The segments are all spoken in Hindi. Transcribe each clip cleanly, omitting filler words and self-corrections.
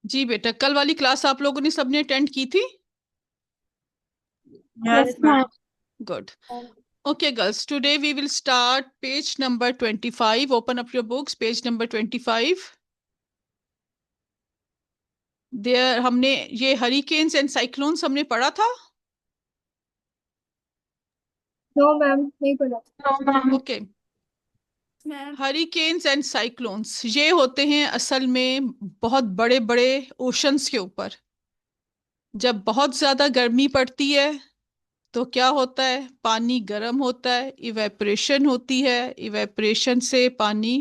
जी बेटा, कल वाली क्लास आप लोगों ने सबने अटेंड की थी? Yes ma'am. Good. Okay, girls, today we will start page number 25. Open up your books, page number 25. There हमने ये hurricanes and cyclones हमने पढ़ा था. नो मैम, नहीं पढ़ा। Okay. Ma'am hurricanes and cyclones ये होते हैं असल में बहुत बड़े बड़े ओशंस के ऊपर. जब बहुत ज्यादा गर्मी पड़ती है तो क्या होता है, पानी गर्म होता है, इवेपोरेशन होती है. इवेपोरेशन से पानी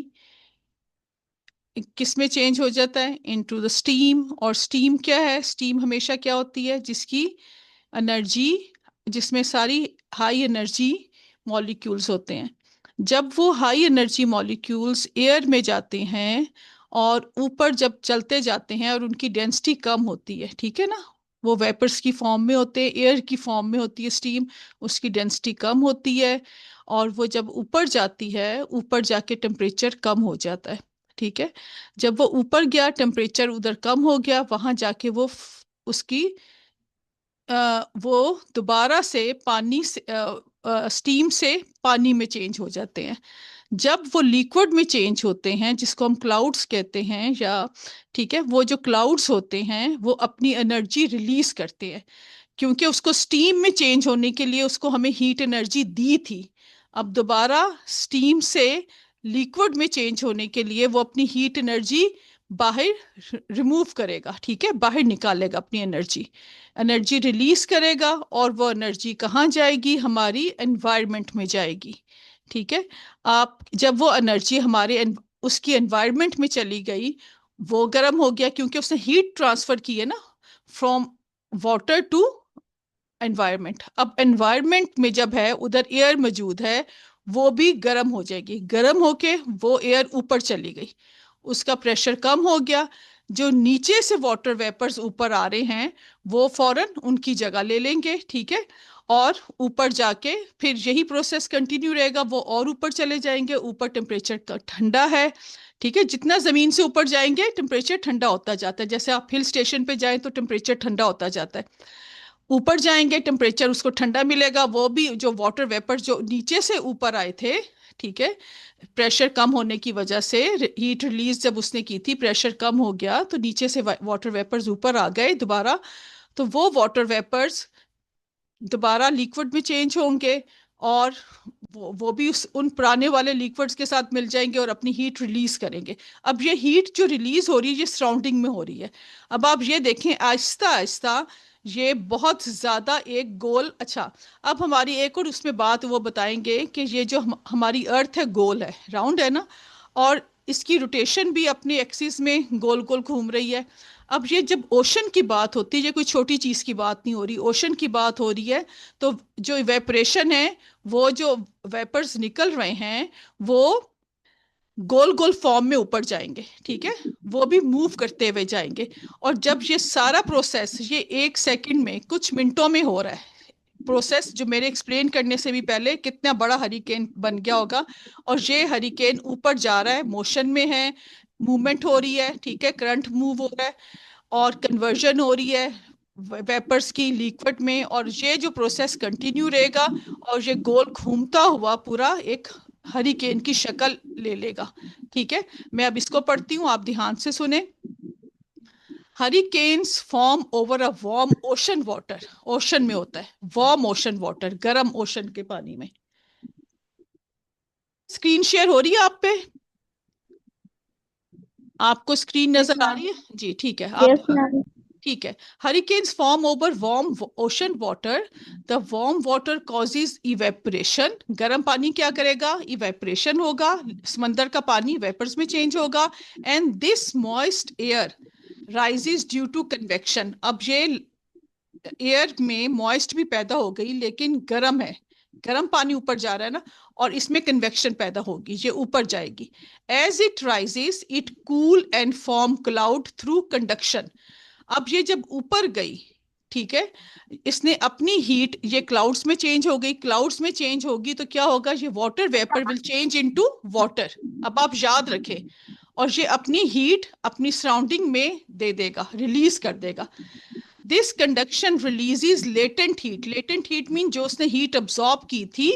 किस में चेंज हो जाता है, इनटू द स्टीम. और स्टीम क्या है, स्टीम हमेशा क्या होती है, जिसकी एनर्जी, जिसमें सारी हाई एनर्जी मॉलिक्यूल्स होते हैं. जब वो हाई एनर्जी मॉलिक्यूल्स एयर में जाते हैं और ऊपर जब चलते जाते हैं और उनकी डेंसिटी कम होती है, ठीक है ना, वो वेपर्स की फॉर्म में होते हैं, एयर की फॉर्म में होती है स्टीम, उसकी डेंसिटी कम होती है. और वो जब ऊपर जाती है, ऊपर जाके टेम्परेचर कम हो जाता है. ठीक है. जब वो ऊपर गया, टेम्परेचर उधर कम हो गया, वहां जाके वो उसकी वो दोबारा से पानी से स्टीम से पानी में चेंज हो जाते हैं. जब वो लिक्विड में चेंज होते हैं, जिसको हम क्लाउड्स कहते हैं, या ठीक है, वो जो क्लाउड्स होते हैं वो अपनी एनर्जी रिलीज करते हैं, क्योंकि उसको स्टीम में चेंज होने के लिए उसको हमें हीट एनर्जी दी थी. अब दोबारा स्टीम से लिक्विड में चेंज होने के लिए वो अपनी हीट एनर्जी बाहर रिमूव करेगा, ठीक है, बाहर निकालेगा अपनी एनर्जी, एनर्जी रिलीज करेगा. और वो एनर्जी कहाँ जाएगी, हमारी एनवायरनमेंट में जाएगी. ठीक है. आप जब वो एनर्जी हमारे उसकी एनवायरनमेंट में चली गई, वो गर्म हो गया क्योंकि उसने हीट ट्रांसफर की है ना, फ्रॉम वाटर टू एनवायरनमेंट. अब एनवायरनमेंट में जब है, उधर एयर मौजूद है, वो भी गर्म हो जाएगी. गर्म होके वो एयर ऊपर चली गई, उसका प्रेशर कम हो गया. जो नीचे से वाटर वेपर्स ऊपर आ रहे हैं वो फौरन उनकी जगह ले लेंगे, ठीक है. और ऊपर जाके फिर यही प्रोसेस कंटिन्यू रहेगा, वो और ऊपर चले जाएंगे. ऊपर टेम्परेचर ठंडा है, ठीक है, जितना जमीन से ऊपर जाएंगे टेम्परेचर ठंडा होता जाता है. जैसे आप हिल स्टेशन पे जाएं तो टेम्परेचर ठंडा होता जाता है, ऊपर जाएंगे टेम्परेचर उसको ठंडा मिलेगा. वो भी जो वाटर वेपर जो नीचे से ऊपर आए थे, ठीक है, प्रेशर कम होने की वजह से, हीट रिलीज जब उसने की थी, प्रेशर कम हो गया तो नीचे से वाटर वेपर्स ऊपर आ गए दोबारा. तो वो वाटर वेपर्स दोबारा लिक्विड में चेंज होंगे, और वो भी उन पुराने वाले लिक्विड्स के साथ मिल जाएंगे और अपनी हीट रिलीज करेंगे. अब ये हीट जो रिलीज हो रही है ये सराउंडिंग में हो रही है. अब आप ये देखें, आहिस्ता आहिस्ता ये बहुत ज्यादा एक गोल. अच्छा, अब हमारी एक और उसमें बात वो बताएंगे कि ये जो हमारी अर्थ है गोल है, राउंड है ना, और इसकी रोटेशन भी अपने एक्सिस में गोल गोल घूम रही है. अब ये जब ओशन की बात होती है, ये कोई छोटी चीज की बात नहीं हो रही, ओशन की बात हो रही है. तो जो इवेपोरेशन है, वो जो वेपर्स निकल रहे हैं वो गोल गोल फॉर्म में ऊपर जाएंगे, ठीक है, वो भी मूव करते हुए जाएंगे. और जब ये सारा प्रोसेस ये 1 सेकंड में, कुछ मिनटों में हो रहा है प्रोसेस, जो मेरे एक्सप्लेन करने से भी पहले कितना बड़ा हरिकेन बन गया होगा. और ये हरिकेन ऊपर जा रहा है, मोशन में है, मूवमेंट हो रही है, ठीक है, करंट मूव हो रहा है, और कन्वर्जन हो रही है वेपर्स की लिक्विड में. और ये जो प्रोसेस कंटिन्यू रहेगा और ये गोल घूमता हुआ पूरा एक हरिकेन की शक्ल ले लेगा. ठीक है, मैं अब इसको पढ़ती हूँ, आप ध्यान से सुने. Hurricanes form over a warm ocean water. Ocean में होता है वार्म ओशन वाटर, गर्म ओशन के पानी में. स्क्रीन शेयर हो रही है आप पे, आपको स्क्रीन यस नजर आ मैम। रही है जी? ठीक है, आप यस मैम। ठीक है. Hurricanes form over warm ocean water. The warm water causes evaporation. गर्म पानी क्या करेगा, इवेपोरेशन होगा, समंदर का पानी वेपर्स में चेंज होगा. And this moist air rises due to convection. अब ये एयर में मॉइस्ट भी पैदा हो गई, लेकिन गर्म है, गर्म पानी ऊपर जा रहा है ना, और इसमें कन्वेक्शन पैदा होगी, ये ऊपर जाएगी. As it rises it cool and form cloud through conduction. अब ये जब ऊपर गई, ठीक है, इसने अपनी हीट, ये क्लाउड्स में चेंज हो गई, क्लाउड्स में चेंज होगी तो क्या होगा, ये water vapour will change into water. अब आप याद रखें, और ये अपनी हीट अपनी सराउंडिंग में दे देगा, रिलीज कर देगा। This conduction releases latent heat mean जो उसने हीट अब्सॉर्ब की थी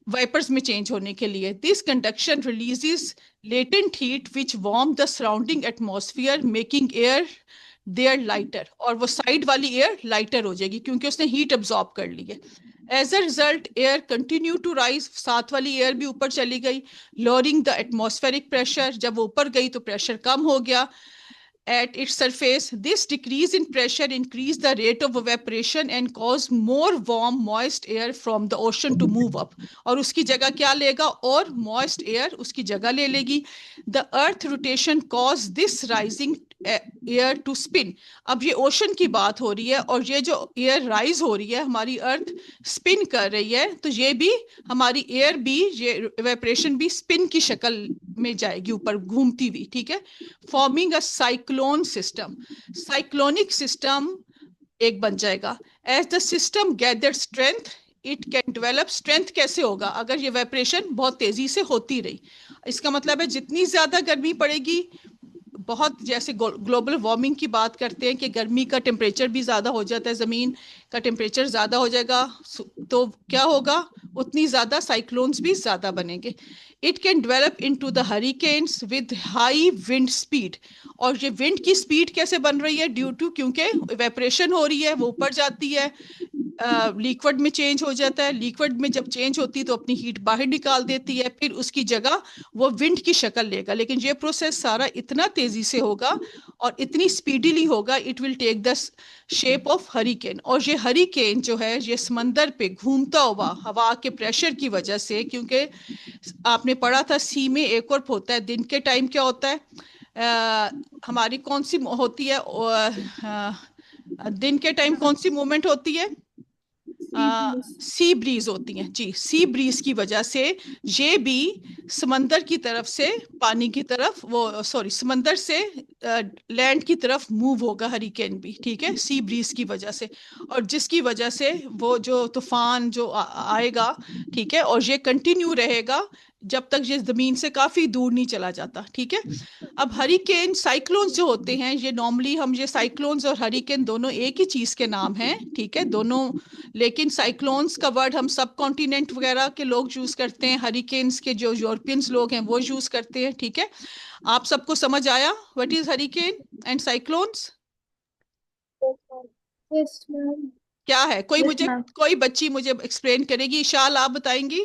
वाइपर्स में चेंज होने के लिए। This conduction releases latent heat which warm the surrounding atmosphere making air there lighter, और वो साइड वाली एयर लाइटर हो जाएगी क्योंकि उसने हीट अब्सॉर्ब कर ली है। As a result air continue to rise, साथ वाली एयर भी ऊपर चली गई, लोअरिंग द एटमॉस्फेरिक प्रेशर, जब वो ऊपर गई तो प्रेशर कम हो गया at its surface. This decrease in pressure increase the rate of evaporation and cause more warm moist air from the ocean to move up. और उसकी जगह क्या लेगा, और moist air उसकी जगह ले लेगी। The earth rotation cause this rising air to spin. अब ये ओशन की बात हो रही है और ये जो एयर राइज हो रही है, हमारी अर्थ स्पिन कर रही है, तो ये भी हमारी एयर भी, ये इवेपरेशन भी स्पिन की शक्ल में जाएगी ऊपर घूमती हुई, ठीक है। Forming a cyclone system, cyclonic system एक बन जाएगा। As the system gather strength it can develop, strength कैसे होगा, अगर ये वेपरेशन बहुत तेजी से होती रही। इसका मतलब है जितनी ज्यादा गर्मी पड़ेगी, बहुत जैसे ग्लोबल वार्मिंग की बात करते हैं कि गर्मी का टेम्परेचर भी ज़्यादा हो जाता है, ज़मीन का टेम्परेचर ज़्यादा हो जाएगा, तो क्या होगा, उतनी ज़्यादा साइक्लोन्स भी ज़्यादा बनेंगे। It can develop into the hurricanes with high wind speed, और ये विंड की स्पीड कैसे बन रही है, ड्यू टू क्योंकि इवेपरेशन हो रही है, वो ऊपर जाती है, लिक्विड में चेंज हो जाता है, लिक्विड में जब चेंज होती है तो अपनी हीट बाहर निकाल देती है, फिर उसकी जगह वो विंड की शक्ल लेगा। लेकिन ये प्रोसेस सारा इतना तेजी से होगा और इतनी स्पीडीली होगा, it will take the shape of hurricane. और ये हरिकेन जो है ये समंदर पे घूमता हुआ हवा के प्रेशर की वजह से, क्योंकि आपने पढ़ा था सी में एक और होता है, दिन के टाइम क्या होता है, हमारी कौन सी होती है, दिन के टाइम कौन सी मूवमेंट होती है, सी ब्रीज। सी ब्रीज होती हैं जी। सी ब्रीज की वजह से ये भी समंदर की तरफ से पानी की तरफ, वो सॉरी समंदर से लैंड की तरफ मूव होगा हरिकेन भी, ठीक है, सी ब्रीज की वजह से। और जिसकी वजह से वो जो तूफान जो आएगा, ठीक है, और ये कंटिन्यू रहेगा जब तक ये जमीन से काफी दूर नहीं चला जाता, ठीक है। अब हरिकेन साइक्लोन्स जो होते हैं, ये नॉर्मली हम ये साइक्लोन्स और हरिकेन दोनों एक ही चीज के नाम हैं, ठीक है, दोनों। लेकिन साइक्लोन्स का वर्ड हम सब कॉन्टिनेंट वगैरह के लोग यूज करते हैं, हरिकेन्स के जो यूरोपियंस लोग हैं वो यूज करते हैं, ठीक है। आप सबको समझ आया what is hurricane and cyclones, yes ma'am. क्या है? कोई यस मुझे, मैम। कोई बच्ची मुझे एक्सप्लेन करेगी, शाल आप बताएंगी?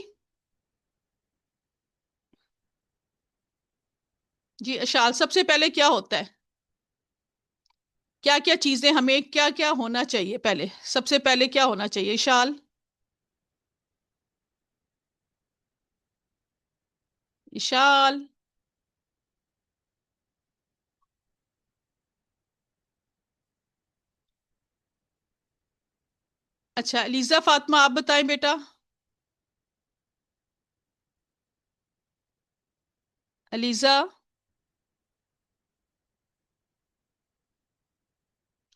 जी शाल, सबसे पहले क्या होता है, क्या क्या चीजें हमें, क्या क्या होना चाहिए पहले, सबसे पहले क्या होना चाहिए शाल? विशाल, अच्छा अलीजा फातिमा आप बताएं बेटा। अलीजा,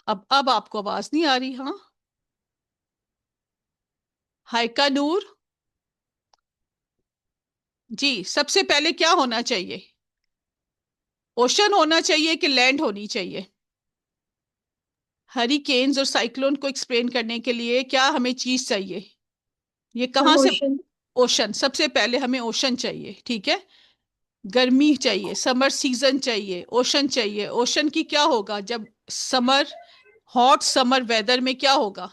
अब आपको आवाज नहीं आ रही, हाँ। हायका नूर, जी सबसे पहले क्या होना चाहिए, ओशन होना चाहिए कि लैंड होनी चाहिए? हरिकेन्स और साइक्लोन को एक्सप्लेन करने के लिए क्या हमें चीज चाहिए, ये कहाँ से? प्रमोशन। ओशन, सबसे पहले हमें ओशन चाहिए, ठीक है। गर्मी चाहिए, समर सीजन चाहिए, ओशन चाहिए। ओशन की क्या होगा जब समर, हॉट समर वेदर में क्या होगा,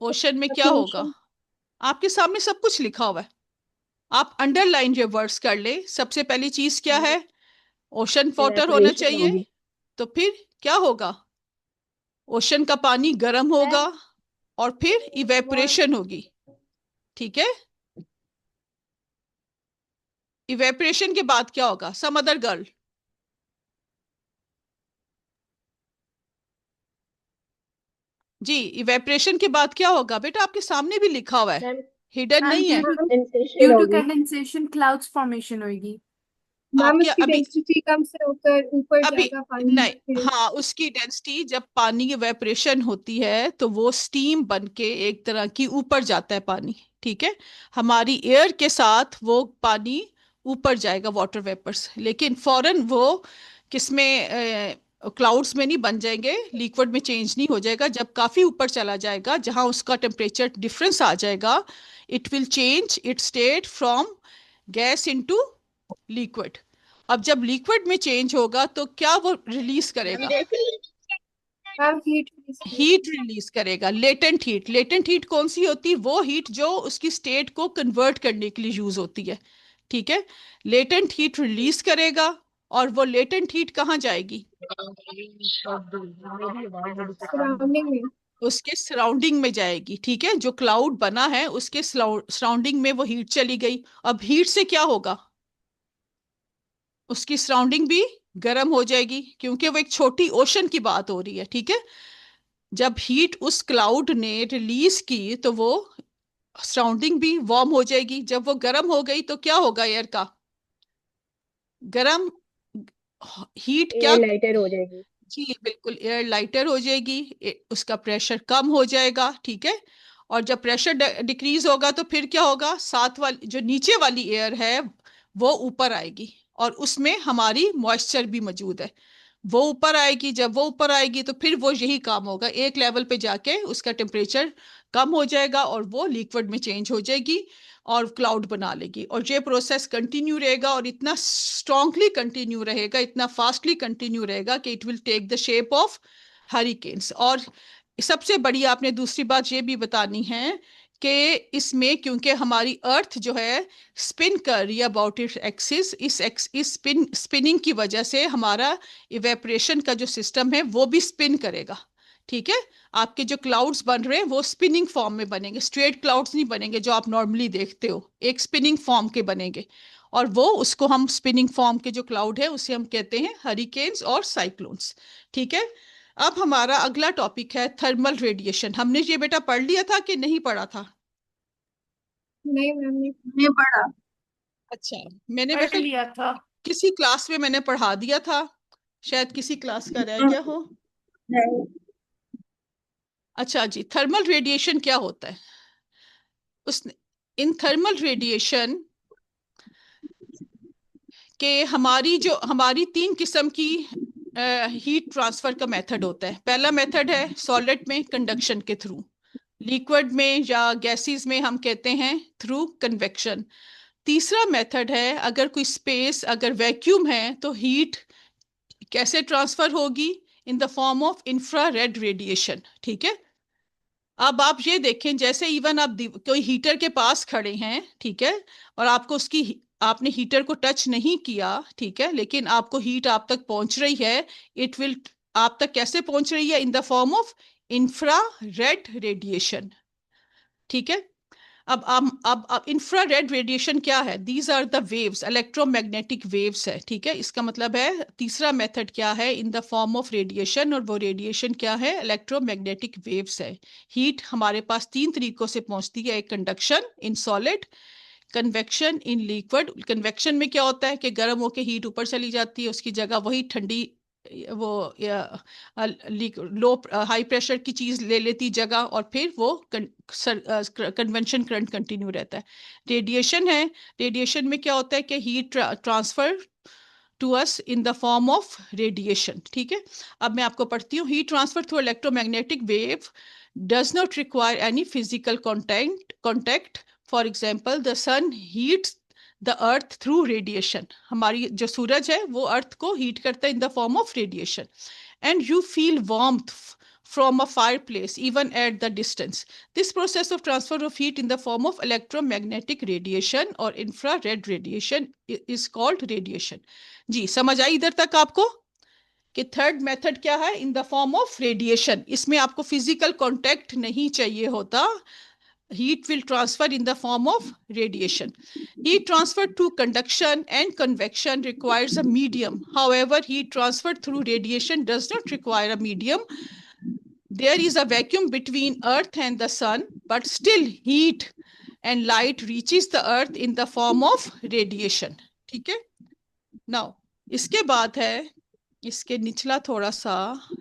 ओशन में क्या होगा? एवपोरेशन। आपके सामने सब कुछ लिखा हुआ है, आप अंडरलाइन ये वर्ड्स कर ले। सबसे पहली चीज क्या है, ओशन वाटर होना इवेपोरेशन चाहिए, होगी। तो फिर क्या होगा, ओशन का पानी गर्म होगा और फिर इवेपोरेशन होगी, ठीक है। इवेपोरेशन के बाद क्या होगा, सम अदर गर्ल? जी इवेपोरेशन के बाद क्या होगा बेटा, आपके सामने भी लिखा हुआ है, मैम, हिडन मैम नहीं ड्यू है। टू कंडेंसेशन ड्यू टू होगी। कंडेंसेशन क्लाउड्स फॉर्मेशन होगी। मैम आपके उसकी अभी, डेंसिटी कम से होकर ऊपर अभी जाएगा पानी नहीं, में फिर। हाँ उसकी डेंसिटी, जब पानी की वेपरेशन होती है तो वो स्टीम बन के एक तरह की ऊपर जाता है पानी, ठीक है। हमारी एयर के साथ वो पानी ऊपर जाएगा वाटर वेपर्स, लेकिन फौरन वो किसमें, क्लाउड्स में नहीं बन जाएंगे, लिक्विड में चेंज नहीं हो जाएगा। जब काफी ऊपर चला जाएगा, जहां उसका टेम्परेचर डिफरेंस आ जाएगा, it will change it state from gas into liquid. अब जब लिक्विड में चेंज होगा तो क्या वो रिलीज करेगा? मैम हीट हीट रिलीज करेगा, लेटेंट हीट। लेटेंट हीट कौन सी होती है? वो हीट जो उसकी स्टेट को कन्वर्ट करने के लिए यूज होती है, ठीक है। लेटेंट हीट रिलीज करेगा, और वो लेटेंट हीट कहाँ जाएगी? सराउंडिंग में। उसके सराउंडिंग में जाएगी, ठीक है। जो क्लाउड बना है उसके सराउंडिंग में वो हीट चली गई। अब हीट से क्या होगा? उसकी सराउंडिंग भी गर्म हो जाएगी, क्योंकि वो एक छोटी ओशन की बात हो रही है, ठीक है। जब हीट उस क्लाउड ने रिलीज की तो वो सराउंडिंग भी वार्म हो जाएगी। जब वो गर्म हो गई तो क्या होगा एयर का? गर्म हीट क्या? एयर लाइटर हो जाएगी। जी बिल्कुल, एयर लाइटर हो जाएगी, उसका प्रेशर कम हो जाएगा, ठीक है। और जब प्रेशर डिक्रीज होगा तो फिर क्या होगा? साथ वाली जो नीचे वाली एयर है वो ऊपर आएगी, और उसमें हमारी मॉइस्चर भी मौजूद है। वो ऊपर आएगी, जब वो ऊपर आएगी तो फिर वो यही काम होगा, एक लेवल पे जाके उसका टेम्परेचर कम हो जाएगा और वो लिक्विड में चेंज हो जाएगी और क्लाउड बना लेगी। और ये प्रोसेस कंटिन्यू रहेगा, और इतना स्ट्रांगली कंटिन्यू रहेगा, इतना फास्टली कंटिन्यू रहेगा कि it will take the shape of hurricanes. और सबसे बड़ी आपने दूसरी बात ये भी बतानी है कि इसमें क्योंकि हमारी अर्थ जो है स्पिन कर रही है अबाउट इट एक्सिस, इस स्पिनिंग की वजह से हमारा इवेपोरेशन का जो सिस्टम है वो भी स्पिन करेगा, ठीक है। आपके जो क्लाउड्स बन रहे हैं वो स्पिनिंग फॉर्म में बनेंगे, स्ट्रेट क्लाउड्स नहीं बनेंगे जो आप नॉर्मली देखते हो, एक स्पिनिंग फॉर्म के बनेंगे। और वो उसको हम स्पिनिंग फॉर्म के जो क्लाउड है उसे हम कहते हैं हरिकेन्स और साइक्लोन्स, ठीक है। अब हमारा अगला टॉपिक है थर्मल रेडिएशन। हमने ये बेटा पढ़ लिया था कि नहीं पढ़ा था? नहीं मैम नहीं पढ़ा। अच्छा, मैंने पढ़ बेटा लिया था। किसी क्लास में मैंने पढ़ा दिया था, शायद किसी क्लास का रह गया हो। नहीं। अच्छा जी, थर्मल रेडिएशन क्या होता है? उस इन थर्मल रेडिएशन के हमारी तीन किस्म की हीट ट्रांसफर का मेथड होता है। पहला मेथड है सॉलिड में कंडक्शन के थ्रू, लिक्विड में या गैसेस में हम कहते हैं थ्रू कन्वेक्शन। तीसरा मेथड है अगर कोई स्पेस, अगर वैक्यूम है तो हीट कैसे ट्रांसफर होगी? इन the form of infrared radiation, ठीक है। अब आप ये देखें, जैसे इवन आप कोई हीटर के पास खड़े हैं, ठीक है, और आपने हीटर को टच नहीं किया, ठीक है, लेकिन आपको हीट आप तक पहुंच रही है। इट विल आप तक कैसे पहुंच रही है? In the form of infrared radiation, ठीक है। अब इंफ्रारेड रेडिएशन क्या है? These are the waves, electromagnetic waves है, ठीक है। इसका मतलब है तीसरा मेथड क्या है? In the form of radiation, और वो रेडिएशन क्या है? इलेक्ट्रोमैग्नेटिक वेव्स है। हीट हमारे पास तीन तरीकों से पहुंचती है, एक conduction in solid, convection in liquid. Convection में क्या होता है कि गर्म होकर हीट ऊपर चली जाती है, उसकी जगह वही ठंडी वो लो हाई प्रेशर की चीज ले लेती जगह, और फिर वो कन्वेंशन करंट कंटिन्यू रहता है। रेडिएशन है, रेडिएशन में क्या होता है कि heat transfer to us in the form of radiation, ठीक है। अब मैं आपको पढ़ती हूँ। Heat transfer through electromagnetic wave does not require any physical contact. For example, the sun heats the earth through radiation. हमारी जो सूरज है वो अर्थ को हीट करता है in the form of radiation. And you feel warmth from a fireplace even at the distance. This process of transfer of heat in the form of electromagnetic radiation or infrared radiation is called radiation. जी समझ आई इधर तक आपको कि थर्ड मेथड क्या है? In the form of radiation. इसमें आपको फिजिकल कांटेक्ट नहीं चाहिए होता, heat will transfer in the form of radiation. Heat transfer to conduction and convection requires a medium. However, heat transfer through radiation does not require a medium. There is a vacuum between earth and the sun, but still heat and light reaches the earth in the form of radiation. ठीक है। Now, इसके बाद है, इसके निचला थोड़ा सा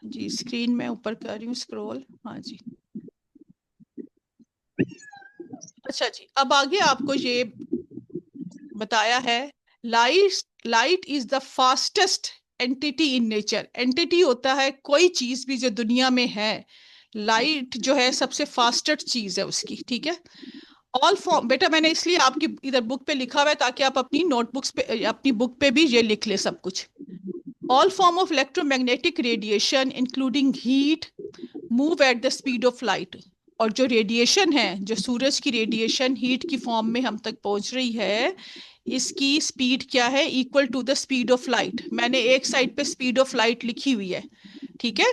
जी, स्क्रीन में ऊपर कर रही हूँ स्क्रॉल, हाँ जी। अच्छा जी, अब आगे आपको ये बताया है light is the fastest entity in nature. Entity होता है कोई चीज भी जो दुनिया में है, लाइट जो है सबसे फास्टेस्ट चीज है उसकी, ठीक है। ऑल फॉर्म, बेटा मैंने इसलिए आपकी इधर बुक पे लिखा हुआ है ताकि आप अपनी नोटबुक्स पे, अपनी बुक पे भी ये लिख ले सब कुछ। All form of electromagnetic radiation including heat move at the speed of light. और जो रेडिएशन है, जो सूरज की रेडिएशन हीट की फॉर्म में हम तक पहुंच रही है, इसकी स्पीड क्या है? Equal to the speed of light. मैंने एक साइड पे स्पीड ऑफ लाइट लिखी हुई है, ठीक है,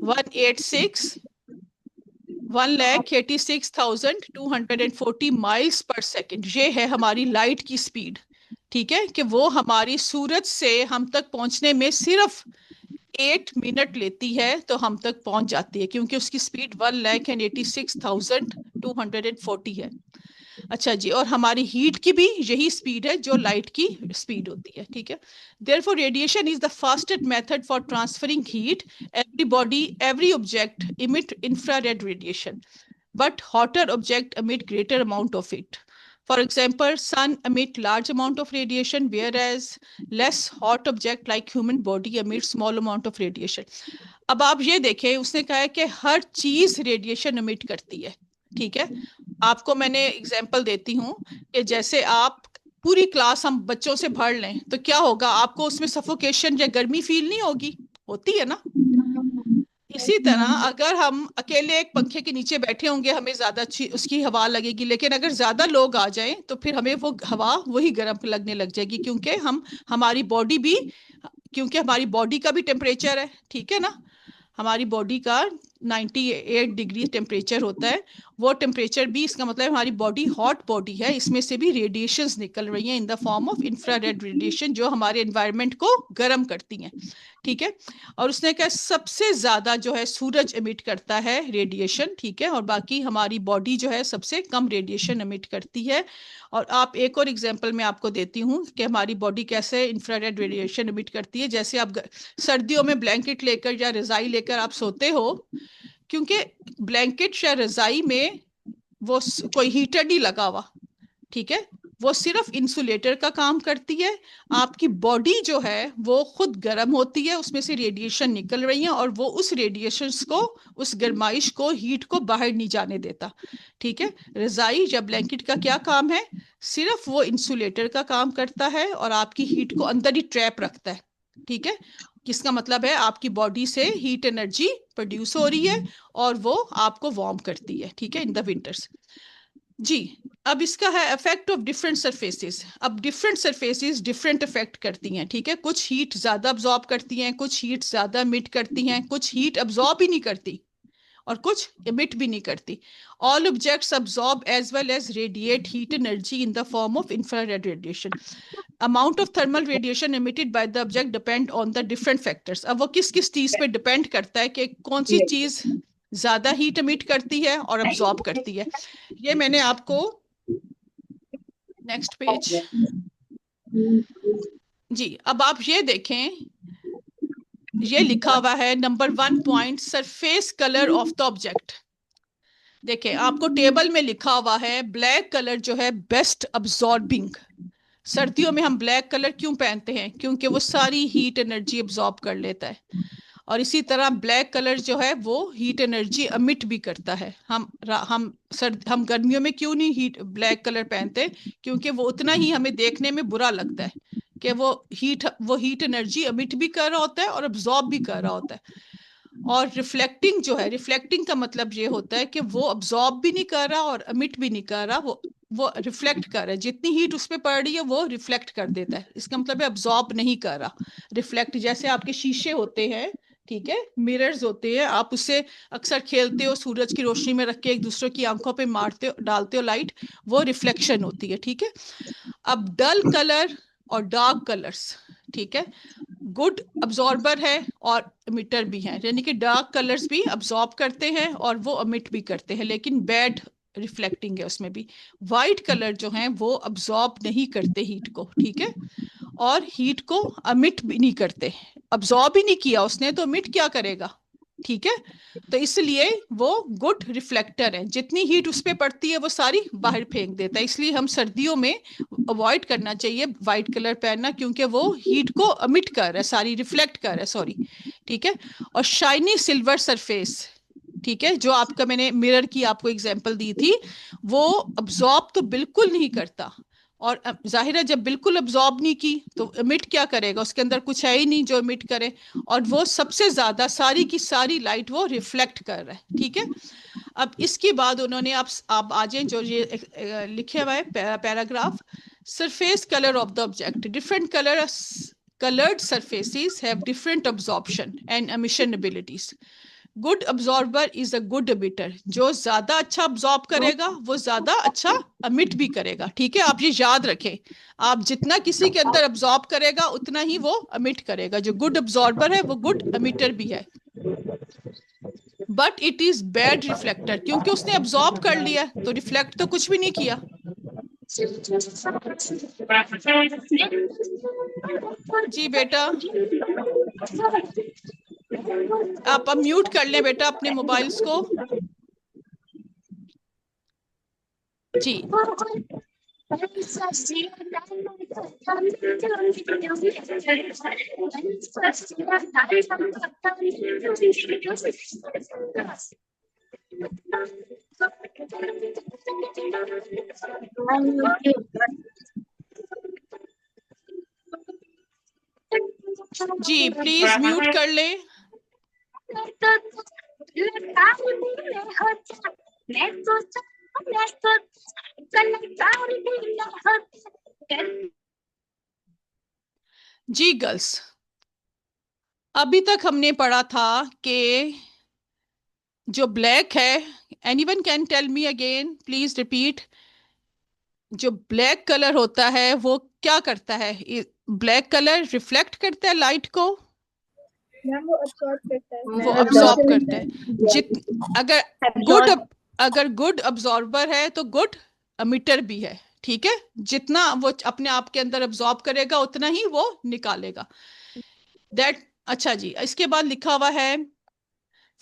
1,86,240 माइल्स पर सेकेंड। ये है हमारी लाइट की स्पीड, ठीक है, कि वो हमारी सूरज से हम तक पहुंचने में सिर्फ 8 मिनट लेती है तो हम तक पहुंच जाती है, क्योंकि उसकी स्पीड 1,86,240 है। अच्छा जी, और हमारी हीट की भी यही स्पीड है जो लाइट की स्पीड होती है, ठीक है। Therefore, radiation is the fastest method for transferring heat. Every object emit infrared radiation, but hotter object emit greater amount of it. For example, sun emit large amount of radiation, whereas less hot object like human body emit small amount of radiation. अब आप ये देखें, उसने कहा है कि हर चीज रेडिएशन एमिट करती है, ठीक है। आपको मैंने एग्जांपल देती हूँ कि जैसे आप पूरी क्लास हम बच्चों से भर लें तो क्या होगा? आपको उसमें सफोकेशन या गर्मी फील नहीं होगी? होती है ना। इसी तरह अगर हम अकेले एक पंखे के नीचे बैठे होंगे, हमें ज्यादा अच्छी उसकी हवा लगेगी, लेकिन अगर ज्यादा लोग आ जाएं तो फिर हमें वो हवा वही गर्म लगने लग जाएगी, क्योंकि हमारी बॉडी का भी टेम्परेचर है, ठीक है ना। हमारी बॉडी का 98 डिग्री टेम्परेचर होता है। वो टेम्परेचर भी, इसका मतलब हमारी बॉडी हॉट बॉडी है, इसमें से भी रेडिएशंस निकल रही हैं इन the form of infrared radiation, जो हमारे एनवायरनमेंट को गर्म करती हैं, ठीक है। और उसने कहा सबसे ज्यादा जो है सूरज एमिट करता है रेडिएशन, ठीक है, और बाकी हमारी बॉडी जो है सबसे कम रेडिएशन एमिट करती है। और आप एक और एग्जांपल मैं आपको देती हूँ कि हमारी बॉडी कैसे इंफ्रारेड रेडिएशन एमिट करती है। जैसे आप सर्दियों में ब्लैंकेट लेकर या रजाई लेकर आप सोते हो, क्योंकि ब्लैंकेट या रजाई में वो कोई हीटर नहीं लगा हुआ, ठीक है, वो सिर्फ इंसुलेटर का काम करती है। आपकी बॉडी जो है वो खुद गर्म होती है, उसमें से रेडिएशन निकल रही है, और वो उस रेडिएशंस को, उस गर्माइश को, हीट को बाहर नहीं जाने देता, ठीक है। रजाई या ब्लैंकेट का क्या काम है? सिर्फ वो इंसुलेटर का काम करता है और आपकी हीट को अंदर ही ट्रैप रखता है, ठीक है। किसका मतलब है? आपकी बॉडी से हीट एनर्जी प्रोड्यूस हो रही है और वो आपको वार्म करती है, ठीक है, इन द विंटर्स जी। अब इसका है इफेक्ट ऑफ डिफरेंट सरफेसेस। अब डिफरेंट सरफेसेस डिफरेंट इफेक्ट करती हैं, ठीक है। कुछ हीट ज्यादा अब्जॉर्ब करती हैं, कुछ हीट ज्यादा इमिट करती हैं, कुछ हीट अब्जॉर्ब ही नहीं करती और कुछ इमिट भी नहीं करती। All objects absorb as well as radiate heat energy in the form of infrared radiation. Amount of thermal radiation emitted by the object depend on the different factors. अब वो किस किस चीज पे डिपेंड करता है कि कौन सी चीज ज्यादा हीट इमिट करती है और अब्जॉर्ब करती है। ये मैंने आपको नेक्स्ट पेज जी। अब आप ये देखें, ये लिखा हुआ है number 1 point, surface colour of the object. देखें, आपको टेबल में लिखा हुआ है ब्लैक कलर जो है बेस्ट अब्जॉर्बिंग। सर्दियों में हम ब्लैक कलर क्यों पहनते हैं? क्योंकि वो सारी हीट एनर्जी अब्जॉर्ब कर लेता है। और इसी तरह ब्लैक कलर जो है वो हीट एनर्जी अमिट भी करता है। हम गर्मियों में क्यों नहीं ब्लैक कलर पहनते? क्योंकि वो उतना ही हमें देखने में बुरा लगता है कि वो हीट एनर्जी अमिट भी कर रहा होता है और अब्जॉर्ब भी कर रहा होता है। और रिफ्लेक्टिंग जो है, रिफ्लेक्टिंग का मतलब ये होता है कि वो अब्जॉर्ब भी नहीं कर रहा और अमिट भी नहीं कर रहा, वो रिफ्लेक्ट कर रहा है। जितनी हीट उस पर पड़ रही है वो रिफ्लेक्ट कर देता है, इसका मतलब है अब्जॉर्ब नहीं कर रहा, रिफ्लेक्ट। जैसे आपके शीशे होते हैं, ठीक है, मिरर्स होते हैं, आप उससे अक्सर खेलते हो, सूरज की रोशनी में रख के एक दूसरे की आंखों पे मारते हो, डालते हो लाइट, वो रिफ्लेक्शन होती है, ठीक है। अब डल कलर और डार्क कलर्स, ठीक है, गुड अब्जॉर्बर है और एमिटर भी है, यानी कि डार्क कलर्स भी अब्जॉर्ब करते हैं और वो एमिट भी करते हैं, लेकिन बैड रिफ्लेक्टिंग है उसमें भी। वाइट कलर जो हैं वो अब्जॉर्ब नहीं करते हीट को, ठीक है, और हीट को अमिट भी नहीं करते। अब्जॉर्ब ही नहीं किया उसने तो अमिट क्या करेगा? ठीक है, तो इसलिए वो गुड रिफ्लेक्टर है, जितनी हीट उस पर पड़ती है वो सारी बाहर फेंक देता है। इसलिए हम सर्दियों में अवॉइड करना चाहिए वाइट कलर पहनना, क्योंकि वो हीट को अमिट कर रहा है, सारी रिफ्लेक्ट कर रहा है, सॉरी। ठीक है, और शाइनी सिल्वर सरफेस, ठीक है, जो आपका मैंने मिरर की आपको एग्जांपल दी थी, वो अब्जॉर्ब तो बिल्कुल नहीं करता। और जाहिर है जब बिल्कुल अब्जॉर्ब नहीं की तो इमिट क्या करेगा, उसके अंदर कुछ है ही नहीं जो इमिट करे, और वो सबसे ज्यादा सारी की सारी लाइट वो रिफ्लेक्ट कर रहा है। ठीक है, अब इसके बाद उन्होंने आप आ जाए जो ये लिखे हुआ है paragraph, surface colour of the object, different colored surfaces have different absorption and emission abilities. Good absorber is a good emitter, जो ज्यादा अच्छा अब्जॉर्ब करेगा वो ज्यादा अच्छा अमिट भी करेगा। ठीक है, आप ये याद रखें, आप जितना किसी के अंदर अब्जॉर्ब करेगा उतना ही वो अमिट करेगा। जो गुड अब्जॉर्बर है वो गुड एमिटर भी है, but it is bad reflector, क्योंकि उसने अब्जॉर्ब कर लिया तो रिफ्लेक्ट तो कुछ भी नहीं किया। जी बेटा, आप अब म्यूट कर लें बेटा अपने मोबाइल्स को। जी जी प्लीज म्यूट कर लें। जी गर्ल्स, अभी तक हमने पढ़ा था कि जो ब्लैक है, anyone can tell me again, please repeat, जो ब्लैक कलर होता है वो क्या करता है? ब्लैक कलर रिफ्लेक्ट करता है लाइट को, मैम वो अब्सॉर्ब करता है। वो अब्सॉर्ब करता है। अगर गुड अब्सॉर्बर है तो गुड एमिटर भी है। ठीक है, जितना वो अपने आप के अंदर अब्सॉर्ब करेगा उतना ही वो निकालेगा। दैट अच्छा जी, इसके बाद लिखा हुआ है,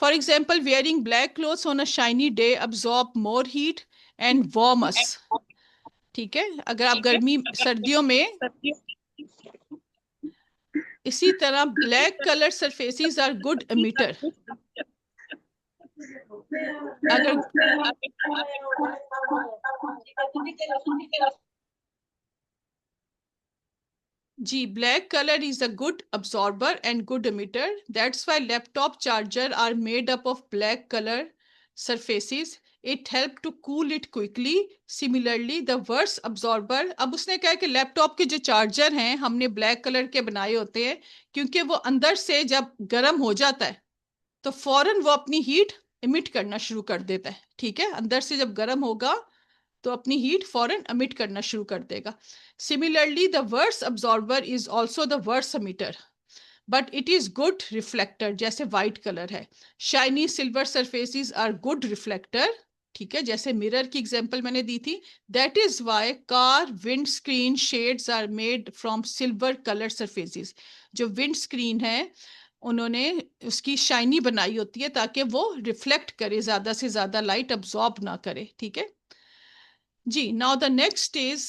for example wearing black clothes on a shiny day absorb more heat and warm us. ठीक है, अगर आप सर्दियों में, इसी तरह black colour surfaces are good emitter. अगर जी, black colour is a good absorber and good emitter. That's why laptop charger are made up of black color surfaces. It help to cool it quickly. Similarly, the worst absorber, अब उसने कहा कि लैपटॉप के जो चार्जर हैं हमने ब्लैक कलर के बनाए होते हैं, क्योंकि वो अंदर से जब गर्म हो जाता है तो फौरन वो अपनी हीट इमिट करना शुरू कर देता है। ठीक है, अंदर से जब गर्म होगा तो अपनी हीट फौरन एमिट करना शुरू कर देगा। Similarly the worse absorber is also the worse emitter, but it is good reflector, जैसे व्हाइट कलर है। Shiny silver surfaces are good reflector. ठीक है, जैसे मिरर की एग्जांपल मैंने दी थी। That is why car windscreen shades are made from silver colour surfaces. जो विंड स्क्रीन है उन्होंने उसकी शाइनी बनाई होती है ताकि वो रिफ्लेक्ट करे, ज्यादा से ज्यादा लाइट अब्सॉर्ब ना करे। ठीक है जी, now the next is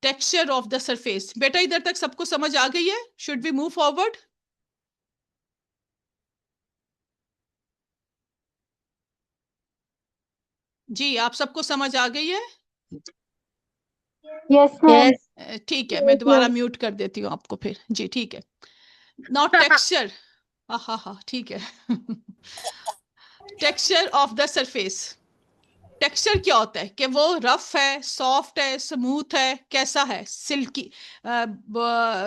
texture of the surface. बेटा इधर तक सबको समझ आ गई है? Should we move forward? जी, आप सबको समझ आ गई है? यस ठीक है, मैं दोबारा म्यूट कर देती हूँ आपको फिर। जी ठीक है, नाउ टेक्सचर, हाँ ठीक है। Texture of the surface. Texture क्या होता है कि वो रफ है, सॉफ्ट है, स्मूथ है, कैसा है? सिल्की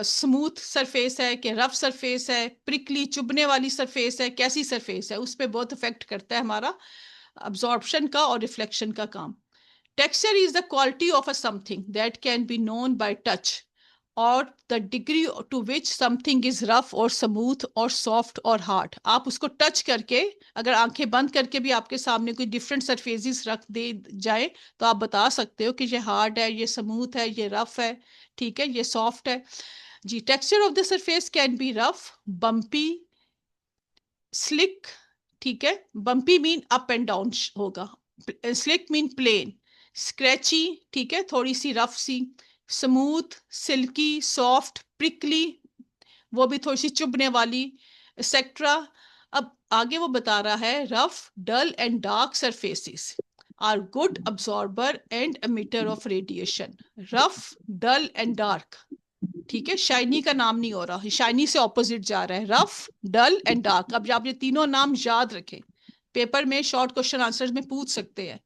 स्मूथ सरफेस है कि रफ सरफेस है, प्रिकली चुभने वाली सरफेस है, कैसी सरफेस है, उस पर बहुत इफेक्ट करता है हमारा अब्जॉर्प्शन का और रिफ्लेक्शन का काम। Texture is the quality of a something that can be known by touch, or the degree to which something is rough or smooth or soft or hard. आप उसको टच करके, अगर आंखें बंद करके भी आपके सामने कोई डिफरेंट सरफेसेस रख दे जाए तो आप बता सकते हो कि ये हार्ड है, ये स्मूथ है, ये रफ है, ठीक है, ये सॉफ्ट है। जी, texture of the surface can be rough, bumpy, slick, ठीक है, bumpy mean up and down होगा, स्लिक मीन प्लेन, स्क्रैची, ठीक है, थोड़ी सी रफ सी, स्मूथ, सिल्की, सॉफ्ट, प्रिकली, वो भी थोड़ी सी चुभने वाली, एक्सेट्रा। अब आगे वो बता रहा है rough, dull and dark surfaces are good absorber and emitter of radiation. Rough, dull and dark, ठीक है, शाइनी का नाम नहीं हो रहा, शाइनी से ऑपोजिट जा रहा है, रफ, डल एंड डार्क। अब आप ये तीनों नाम याद रखें, पेपर में शॉर्ट क्वेश्चन आंसर्स में पूछ सकते हैं।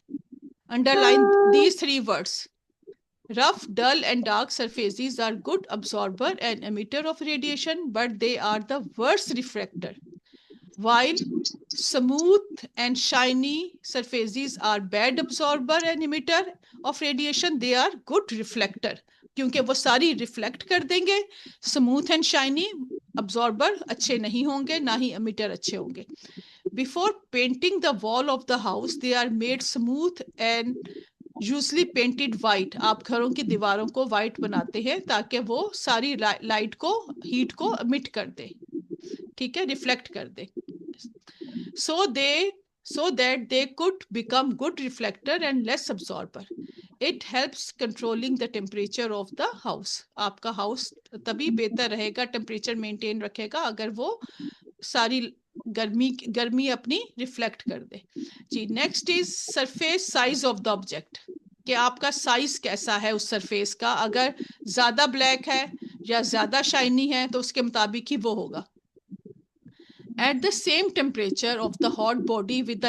Underline these 3 words. Rough, dull and dark surfaces are good absorber and emitter of radiation, but they are the worst refractor. While smooth and shiny surfaces are bad absorber and emitter of radiation, they are good reflector. क्योंकि वो सारी रिफ्लेक्ट कर देंगे। स्मूथ एंड शाइनी अब्सॉर्बर अच्छे नहीं होंगे, ना ही एमिटर अच्छे होंगे। Before painting the wall of the house they are made smooth and usually painted white. आप घरों की दीवारों को वाइट बनाते हैं ताकि वो सारी लाइट को, हीट को एमिट कर दे, ठीक है, रिफ्लेक्ट कर दे, so that they could become good reflector and less absorber. It helps controlling the temperature of the house. आपका हाउस तभी बेहतर रहेगा, टेम्परेचर मेंटेन रखेगा अगर वो सारी गर्मी अपनी रिफ्लेक्ट कर दे। जी, next is surface size of the object, कि आपका साइज कैसा है उस सरफेस का। अगर ज्यादा ब्लैक है या ज्यादा शाइनी है तो उसके मुताबिक ही वो होगा। At the same temperature of the hot body with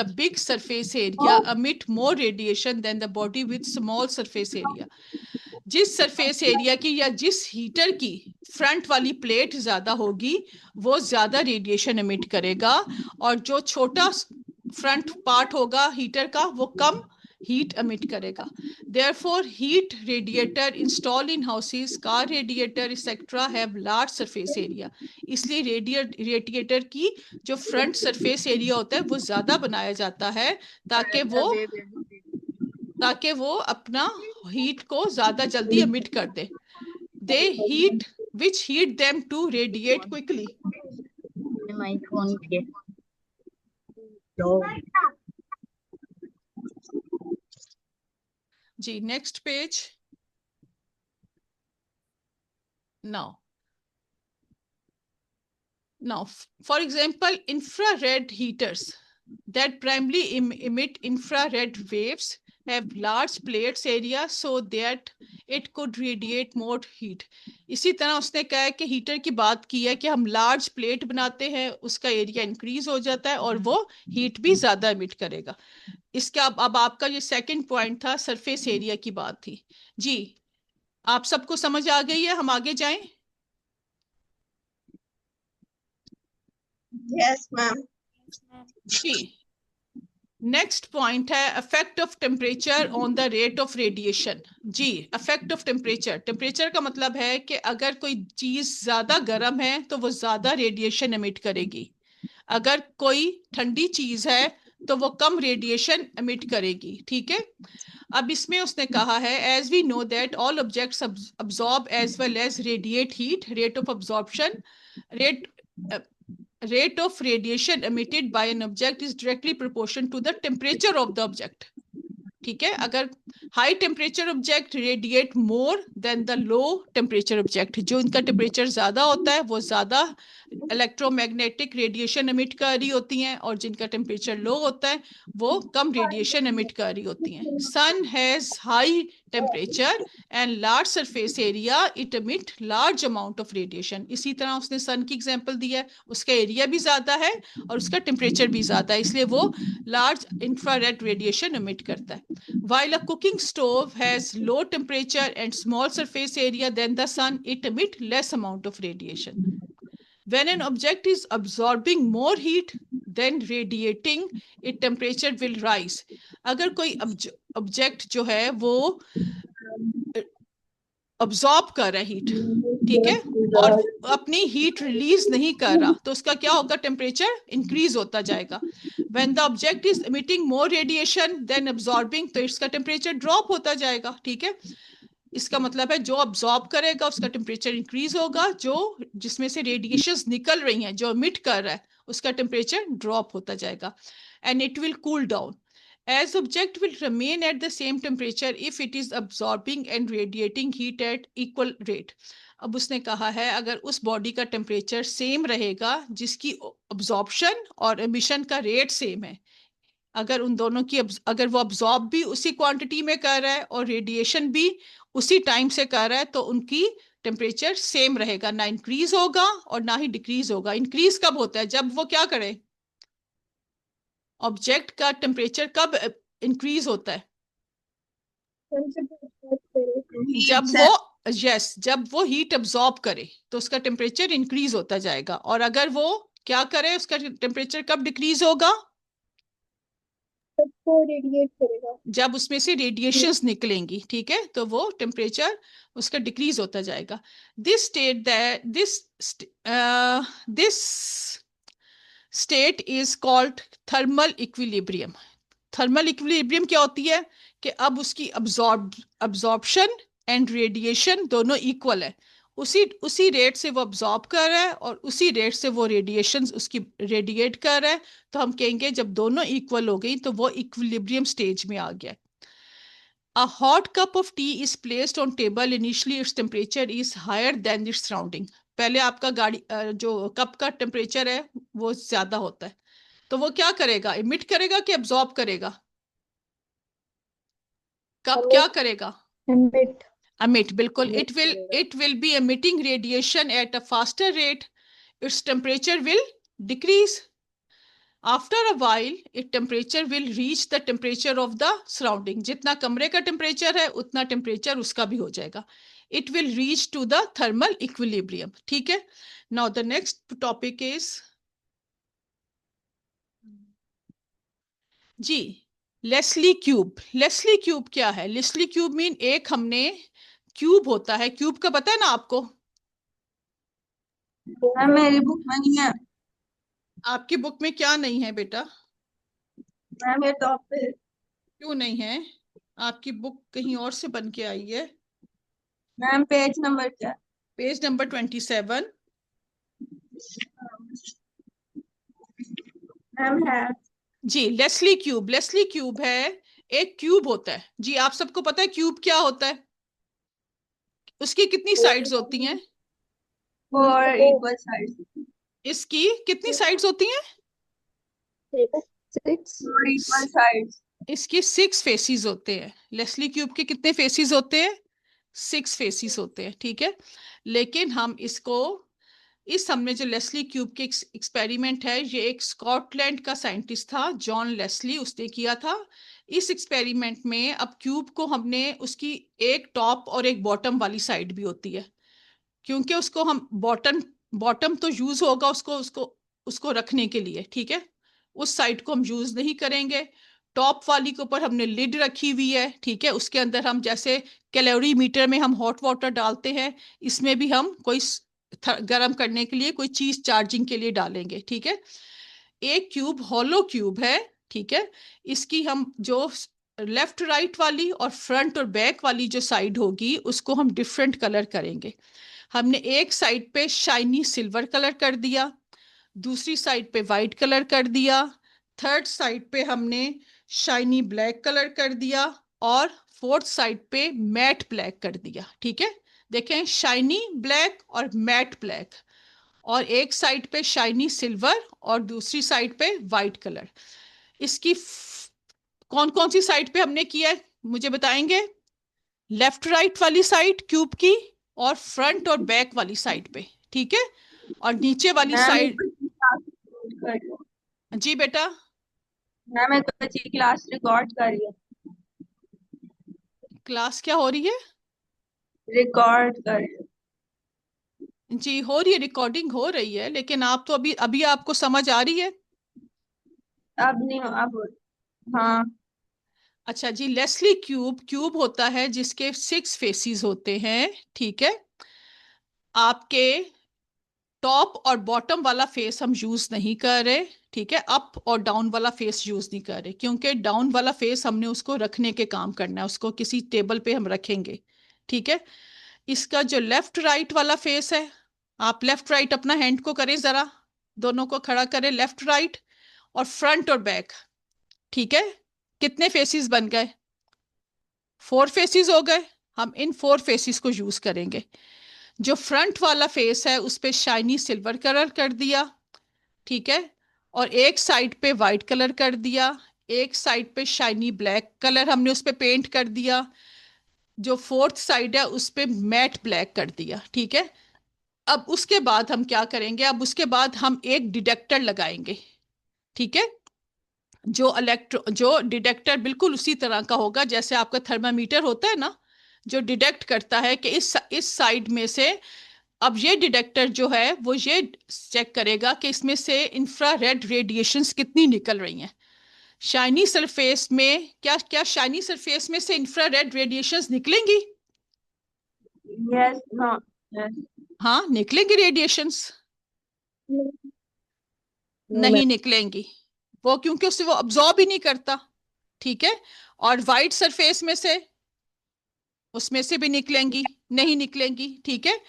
a big surface area emit more radiation than the body with small surface area. जिस सरफेस एरिया की या जिस हीटर की फ्रंट वाली प्लेट ज्यादा होगी वो ज्यादा रेडिएशन एमिट करेगा, और जो छोटा फ्रंट पार्ट होगा हीटर का वो कम हीट एमिट करेगा। Therefore, heat radiator installed in houses, car radiator etc. have large surface area. इसलिए रेडिएटर की जो फ्रंट सरफेस एरिया होता है वो ज्यादा बनाया जाता है ताकि वो अपना हीट को ज्यादा जल्दी एमिट कर दे। They heat which heat them to radiate quickly. जी, next page. Now, for example, infrared heaters that primarily emit infrared waves have large plates area so that it could radiate more heat. इसी तरह उसने कहा है कि हीटर की बात की है कि हम लार्ज प्लेट बनाते हैं, उसका एरिया इंक्रीज हो जाता है और वो हीट भी ज्यादा एमिट करेगा। इसका अब आपका ये सेकंड पॉइंट था, सरफेस एरिया की बात थी। जी, आप सबको समझ आ गई है? हम आगे जाएं। Yes, ma'am. जी, नेक्स्ट पॉइंट है effect of temperature on the rate of radiation. जी, इफेक्ट ऑफ टेम्परेचर, टेम्परेचर का मतलब है कि अगर कोई चीज ज्यादा गर्म है तो वो ज्यादा रेडिएशन एमिट करेगी, अगर कोई ठंडी चीज है तो वो कम रेडिएशन एमिट करेगी, ठीक है। अब इसमें उसने कहा है as we know that all objects absorb as well as radiate heat, rate of absorption, rate of radiation emitted by an object is directly proportional to the temperature of the object. ठीक है, अगर high temperature object radiate more than the low temperature object, जो इनका टेम्परेचर ज्यादा होता है वो ज्यादा इलेक्ट्रोमैग्नेटिक रेडिएशन एमिट कर रही होती हैं, और जिनका टेम्परेचर लो होता है वो कम रेडिएशन एमिट कर रही होती हैं। Sun has high temperature and large surface area, it emit large amount of radiation. इसी तरह उसने सन की एग्जांपल दी है, उसका एरिया भी ज्यादा है और उसका टेम्परेचर भी ज्यादा है, इसलिए वो लार्ज इंफ्रारेड रेडिएशन एमिट करता है। While a cooking stove has low temperature and small surface area than the sun, it emits less amount of radiation. When an object is absorbing more heat than radiating, its temperature will rise. अगर कोई ऑब्जेक्ट जो है वो अब्सॉर्ब कर रहा है हीट, ठीक है, और अपनी हीट रिलीज नहीं कर रहा, तो उसका क्या होगा, टेम्परेचर इंक्रीज होता जाएगा। When the object is emitting more radiation than absorbing, तो इसका टेम्परेचर ड्रॉप होता जाएगा, ठीक है। इसका मतलब है जो अब्जॉर्ब करेगा उसका टेम्परेचर इंक्रीज होगा, जो जिसमें से रेडिएशंस निकल रही हैं, जो एमिट कर रहा है, उसका टेम्परेचर ड्रॉप होता जाएगा, and it will cool down as object will remain at the same temperature if it is absorbing and radiating heat at equal rate. अब उसने कहा है अगर उस बॉडी का टेम्परेचर सेम रहेगा जिसकी अब्जॉर्प्शन और एमिशन का रेट सेम है, अगर उन दोनों की अगर वो अब्जॉर्ब भी उसी क्वांटिटी में कर रहा है और रेडिएशन भी उसी टाइम से कर रहा है, तो उनकी टेम्परेचर सेम रहेगा, ना इंक्रीज होगा और ना ही डिक्रीज होगा। इंक्रीज कब होता है? जब वो क्या करे, ऑब्जेक्ट का टेम्परेचर कब इंक्रीज होता है? जब वो जब वो हीट अब्सॉर्ब करे तो उसका टेम्परेचर इंक्रीज होता जाएगा, और अगर वो क्या करे उसका टेम्परेचर कब डिक्रीज होगा? वो रेडिएट करेगा, जब उसमें से रेडिएशंस निकलेंगी, ठीक है, तो वो टेम्परेचर उसका डिक्रीज होता जाएगा। This state is called thermal equilibrium. Thermal equilibrium क्या होती है कि अब उसकी अब्जॉर्प्शन एंड रेडिएशन दोनों इक्वल है, उसी रेट से वो अब्जॉर्ब कर रहा है और उसी रेट से वो रेडिएशन उसकी रेडिएट कर रहा है, तो हम कहेंगे जब दोनों इक्वल हो गई तो वो इक्विलिब्रियम स्टेज में आ गया। A hot cup of tea is placed on table. Initially, its temperature is higher than its surrounding. पहले आपका जो कप का टेम्परेचर है वो ज्यादा होता है, तो वो क्या करेगा, इमिट करेगा कि अब्सॉर्ब करेगा? कब क्या करेगा? एमिट। emit, बिल्कुल, it will be emitting radiation at a faster rate, its temperature will decrease. After a while its temperature will reach the temperature of the surrounding. जितना कमरे का टेम्परेचर है उतना टेम्परेचर उसका भी हो जाएगा. It will reach to the thermal equilibrium. ठीक है. Now the next topic is जी लेस्ली क्यूब. लेस्ली क्यूब क्या है? लेस्ली क्यूब मीन एक हमने क्यूब होता है, क्यूब का पता है ना आपको? मेरी बुक में नहीं है। आपकी बुक में क्या नहीं है बेटा? मेरे टॉप पे। क्यों नहीं है? आपकी बुक कहीं और से बन के आई है। मैम पेज नंबर क्या? Page number 27। मैम है जी लेस्ली क्यूब. लेस्ली क्यूब है, एक क्यूब होता है जी, आप सबको पता है क्यूब क्या होता है? उसकी कितनी साइड्स होती हैं? 4 इक्वल साइड्स। इसकी कितनी साइड्स होती हैं? 4 इक्वल साइड्स। इसके 6 फेसिस होते हैं. लेस्ली क्यूब के कितने फेसिस होते हैं? 6 फेसिस होते हैं, ठीक है. लेकिन हम इसको हमने जो लेस्ली क्यूब के एक्सपेरिमेंट है, ये एक स्कॉटलैंड का साइंटिस्ट था जॉन लेस्ली, उसने किया था. इस एक्सपेरिमेंट में अब क्यूब को हमने उसकी एक टॉप और एक बॉटम वाली साइड भी होती है, क्योंकि उसको हम बॉटम तो यूज होगा उसको उसको उसको रखने के लिए, ठीक है, उस साइड को हम यूज नहीं करेंगे. टॉप वाली के ऊपर हमने लिड रखी हुई है, ठीक है, उसके अंदर हम जैसे कैलोरी मीटर में हम हॉट वाटर डालते हैं, इसमें भी हम कोई गर्म करने के लिए कोई चीज चार्जिंग के लिए डालेंगे, ठीक है. एक क्यूब हॉलो क्यूब है, ठीक है. इसकी हम जो लेफ्ट राइट वाली और फ्रंट और बैक वाली जो साइड होगी उसको हम डिफरेंट कलर करेंगे. हमने एक साइड पे शाइनी सिल्वर कलर कर दिया, दूसरी साइड पे वाइट कलर कर दिया, थर्ड साइड पे हमने शाइनी ब्लैक कलर कर दिया, और फोर्थ साइड पे मैट ब्लैक कर दिया, ठीक है. देखें, शाइनी ब्लैक और मैट ब्लैक, और एक साइड पे शाइनी सिल्वर और दूसरी साइड पे वाइट कलर. इसकी कौन कौन सी साइड पे हमने किया है मुझे बताएंगे? लेफ्ट राइट वाली साइड क्यूब की, और फ्रंट और बैक वाली साइड पे, ठीक है. और नीचे वाली साइड जी बेटा. मैम एक बच्ची क्लास रिकॉर्ड कर रही है। क्लास क्या हो रही है? रिकॉर्ड कर रही है। जी हो रही है, रिकॉर्डिंग हो रही है, लेकिन आप तो अभी अभी आपको समझ आ रही है? अब नहीं अब हाँ। अच्छा जी, लेस्ली क्यूब क्यूब होता है जिसके 6 फेसिस होते हैं, ठीक है. आपके टॉप और बॉटम वाला फेस हम यूज नहीं कर रहे, ठीक है. अप और डाउन वाला फेस यूज नहीं कर रहे, क्योंकि डाउन वाला फेस हमने उसको रखने के काम करना है, उसको किसी टेबल पे हम रखेंगे, ठीक है। इसका जो लेफ्ट राइट वाला फेस है, आप लेफ्ट राइट अपना हैंड को करें जरा, दोनों को खड़ा करें लेफ्ट राइट, और फ्रंट और बैक। ठीक है, कितने फेसिस बन गए? 4 फेसिस हो गए। हम इन 4 फेसिस को यूज करेंगे। जो फ्रंट वाला फेस है उस पे शाइनी सिल्वर कलर कर दिया, ठीक है, और एक साइड पे वाइट कलर कर दिया, एक साइड पे शाइनी ब्लैक कलर हमने उस पे पेंट कर दिया, जो फोर्थ साइड है उस पे मैट ब्लैक कर दिया, ठीक है। अब उसके बाद हम क्या करेंगे? अब उसके बाद हम एक डिटेक्टर लगाएंगे, ठीक है। जो डिटेक्टर बिल्कुल उसी तरह का होगा जैसे आपका थर्मामीटर होता है ना, जो डिटेक्ट करता है कि इस साइड में से, अब ये डिटेक्टर जो है वो ये चेक करेगा कि इसमें से इंफ्रारेड रेडिएशंस कितनी निकल रही हैं। शाइनी सरफेस में क्या क्या शाइनी सरफेस में से इंफ्रारेड रेडिएशंस निकलेंगी? Yes, no, yes. हाँ, निकलेंगी रेडिएशंस? नहीं निकलेंगी, वो क्योंकि उससे वो अब्जॉर्ब ही नहीं करता, ठीक है। और वाइट सरफेस में से, उसमें से भी निकलेंगी? नहीं निकलेंगी, ठीक है।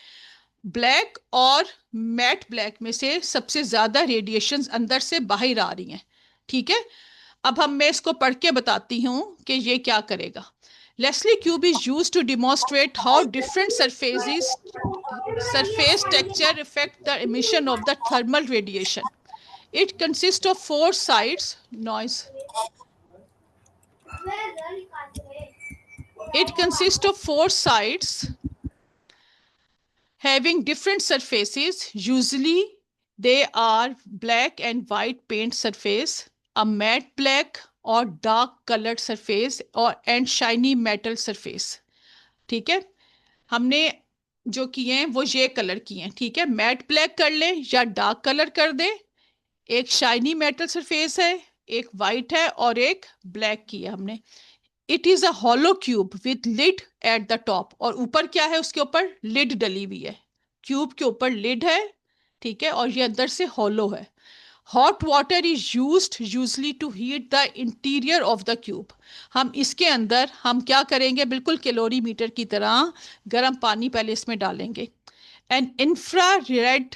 ब्लैक और मैट ब्लैक में से सबसे ज्यादा रेडिएशंस अंदर से बाहर आ रही हैं, ठीक है। अब मैं इसको पढ़ के बताती हूँ कि ये क्या करेगा। Leslie cube is use to demonstrate how different surface texture affect the emission of the thermal radiation. It consists of 4 sides. Noise. It consists of 4 sides having different surfaces. Usually they are black and white paint surface, a matte black or dark colored surface, or and shiny metal surface. ठीक है, हमने जो किए हैं वो ये कलर किए हैं, ठीक है। मैट ब्लैक कर ले या डार्क कलर कर दे। एक शाइनी मेटल सरफेस है, एक वाइट है और एक ब्लैक की है हमने। It is a hollow cube with lid at the top, और ऊपर क्या है? उसके ऊपर लिड डली हुई है। क्यूब के ऊपर लिड है, ठीक है, और ये अंदर से हॉलो है। Hot water is used usually to heat the interior of the cube. हम इसके अंदर हम क्या करेंगे? बिल्कुल कैलोरीमीटर की तरह गर्म पानी पहले इसमें डालेंगे। An infrared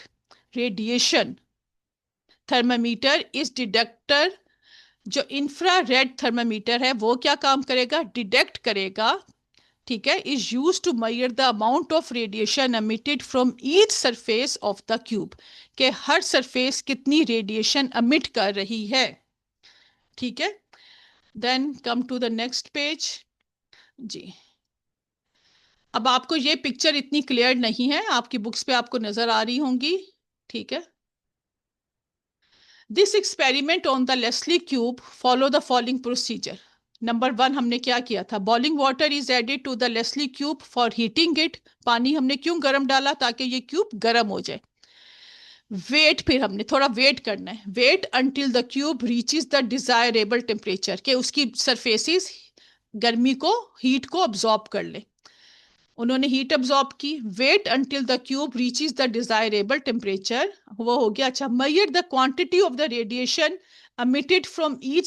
radiation thermometer is detector. जो इंफ्रारेड थर्मामीटर है वो क्या काम करेगा? डिटेक्ट करेगा, ठीक है। Is use to measure the amount of radiation emitted from each surface of the cube, के हर सरफेस कितनी रेडिएशन एमिट कर रही है, ठीक है। Then come to the next page जी। अब आपको ये पिक्चर इतनी क्लियर नहीं है, आपकी बुक्स पे आपको नजर आ रही होंगी, ठीक है। This experiment on the Leslie cube follow the following procedure. Number 1 हमने क्या किया था? Boiling water is added to the Leslie cube for heating it. पानी हमने क्यों गर्म डाला? ताकि ये क्यूब गर्म हो जाए। वेट, फिर हमने थोड़ा वेट करना है। Wait until the cube reaches the desirable temperature, के उसकी सरफेसेस गर्मी को, हीट को अब्जॉर्ब कर ले। उन्होंने हीट अब्जॉर्ब की। Wait until the cube reaches the desirable temperature, वो हो गया। अच्छा, measure the quantity of the radiation emitted from each